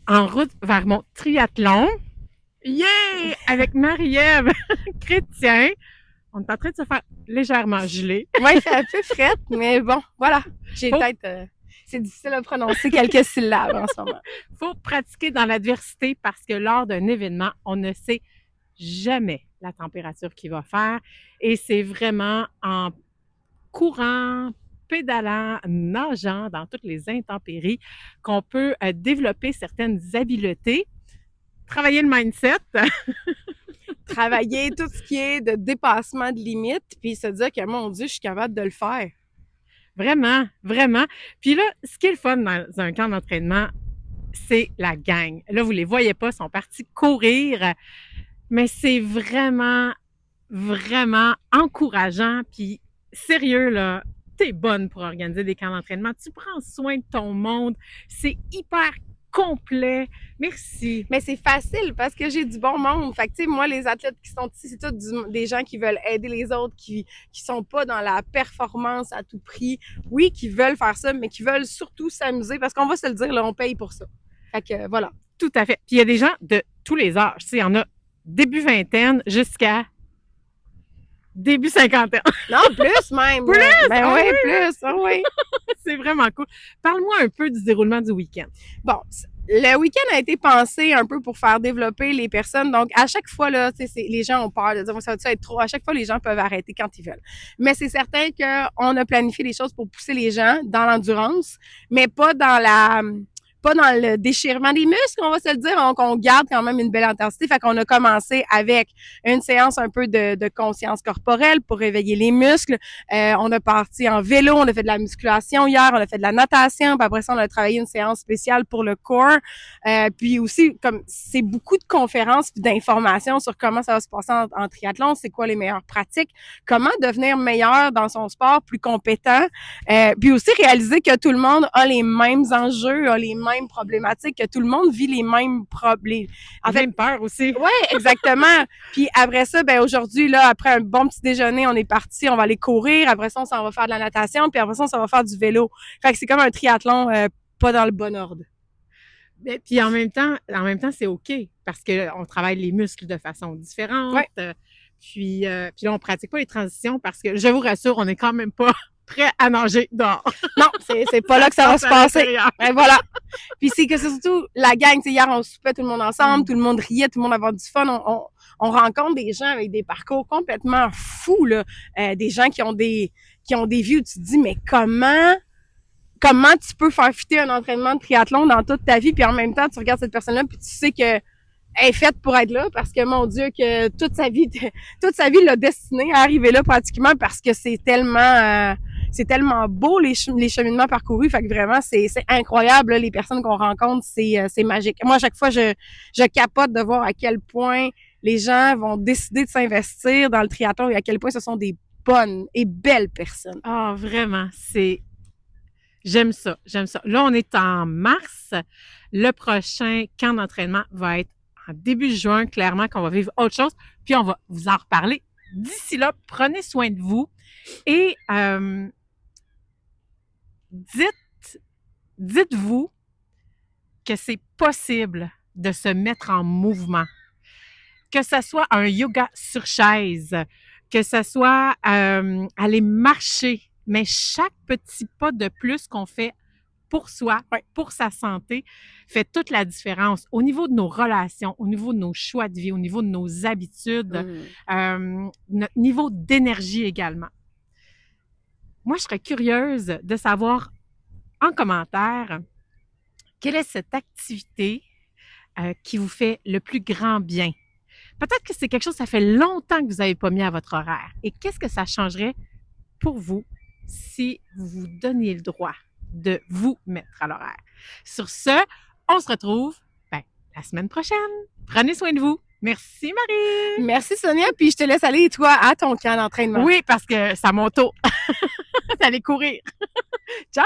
en route vers mon triathlon. Yeah! Avec Marie-Ève Chrétien. On est en train de se faire légèrement geler. Oui, il fait un peu frette, mais bon, voilà. J'ai peut-être... c'est difficile à prononcer quelques syllabes en ce moment. Faut pratiquer dans l'adversité parce que lors d'un événement, on ne sait jamais la température qu'il va faire. Et c'est vraiment en courant, pédalant, nageant dans toutes les intempéries qu'on peut développer certaines habiletés, travailler le mindset. Travailler tout ce qui est de dépassement de limites, puis se dire que, mon Dieu, je suis capable de le faire. Vraiment, vraiment. Puis là, ce qui est le fun dans un camp d'entraînement, c'est la gang. Là, vous les voyez pas, ils sont partis courir, mais c'est vraiment, vraiment encourageant. Puis sérieux, là, t'es bonne pour organiser des camps d'entraînement. Tu prends soin de ton monde. C'est hyper complet. Merci. Mais c'est facile parce que j'ai du bon monde. Fait que, tu sais, moi, les athlètes qui sont ici, c'est tous des gens qui veulent aider les autres, qui sont pas dans la performance à tout prix. Oui, qui veulent faire ça, mais qui veulent surtout s'amuser parce qu'on va se le dire, là, on paye pour ça. Fait que, voilà. Tout à fait. Puis il y a des gens de tous les âges. Tu sais, il y en a début vingtaine jusqu'à début cinquantaine. Non, plus même. Plus? Ben Ah oui, oui, plus. Ah oui. C'est vraiment cool. Parle-moi un peu du déroulement du week-end. Bon, le week-end a été pensé un peu pour faire développer les personnes. Donc, à chaque fois, là, les gens ont peur de dire, ça va être trop. À chaque fois, les gens peuvent arrêter quand ils veulent. Mais c'est certain qu'on a planifié les choses pour pousser les gens dans l'endurance, mais pas dans le déchirement des muscles, on va se le dire. Donc, on garde quand même une belle intensité. Fait qu'on a commencé avec une séance un peu de conscience corporelle pour réveiller les muscles. On a parti en vélo, on a fait de la musculation hier, on a fait de la natation, puis après ça, on a travaillé une séance spéciale pour le corps. Puis aussi, comme c'est beaucoup de conférences puis d'informations sur comment ça va se passer en triathlon, c'est quoi les meilleures pratiques, comment devenir meilleur dans son sport, plus compétent, puis aussi réaliser que tout le monde a les mêmes enjeux, a les mêmes problématiques, que tout le monde vit les mêmes problèmes. En fait, même peur aussi. Oui, exactement. Puis après ça, ben aujourd'hui, là, après un bon petit déjeuner, on est parti, on va aller courir. Après ça, on s'en va faire de la natation. Puis après ça, on s'en va faire du vélo. Fait que c'est comme un triathlon pas dans le bon ordre. Puis en même temps, c'est OK parce qu'on travaille les muscles de façon différente. Ouais. Puis là, on pratique pas les transitions parce que, je vous rassure, on n'est quand même pas prêt à nager dehors. Non, c'est pas là que ça va se passer. Ben voilà. Puis c'est que c'est surtout la gang. Hier, on soupait tout le monde ensemble, tout le monde riait, tout le monde avait du fun. On rencontre des gens avec des parcours complètement fous, là. Des gens qui ont des vies où tu te dis, mais comment tu peux faire fitter un entraînement de triathlon dans toute ta vie, puis en même temps, tu regardes cette personne-là, puis tu sais que elle est faite pour être là, parce que, mon Dieu, que toute sa vie l'a destinée à arriver là pratiquement, parce que c'est tellement beau, les cheminements parcourus. Fait que vraiment, c'est incroyable, là, les personnes qu'on rencontre, c'est magique. Moi, à chaque fois, je capote de voir à quel point les gens vont décider de s'investir dans le triathlon et à quel point ce sont des bonnes et belles personnes. Ah, vraiment, j'aime ça. Là, on est en mars. Le prochain camp d'entraînement va être en début juin, clairement, qu'on va vivre autre chose. Puis, on va vous en reparler. D'ici là, prenez soin de vous et dites-vous que c'est possible de se mettre en mouvement. Que ce soit un yoga sur chaise, que ce soit aller marcher, mais chaque petit pas de plus qu'on fait pour soi, pour sa santé, fait toute la différence au niveau de nos relations, au niveau de nos choix de vie, au niveau de nos habitudes, notre niveau d'énergie également. Moi, je serais curieuse de savoir en commentaire quelle est cette activité qui vous fait le plus grand bien. Peut-être que c'est quelque chose, ça fait longtemps que vous n'avez pas mis à votre horaire. Et qu'est-ce que ça changerait pour vous si vous vous donniez le droit de vous mettre à l'horaire? Sur ce, on se retrouve la semaine prochaine. Prenez soin de vous. Merci, Marie. Merci, Sonia. Puis je te laisse aller, toi, à ton camp d'entraînement. Oui, parce que ça monte tôt. Allez courir. Ciao!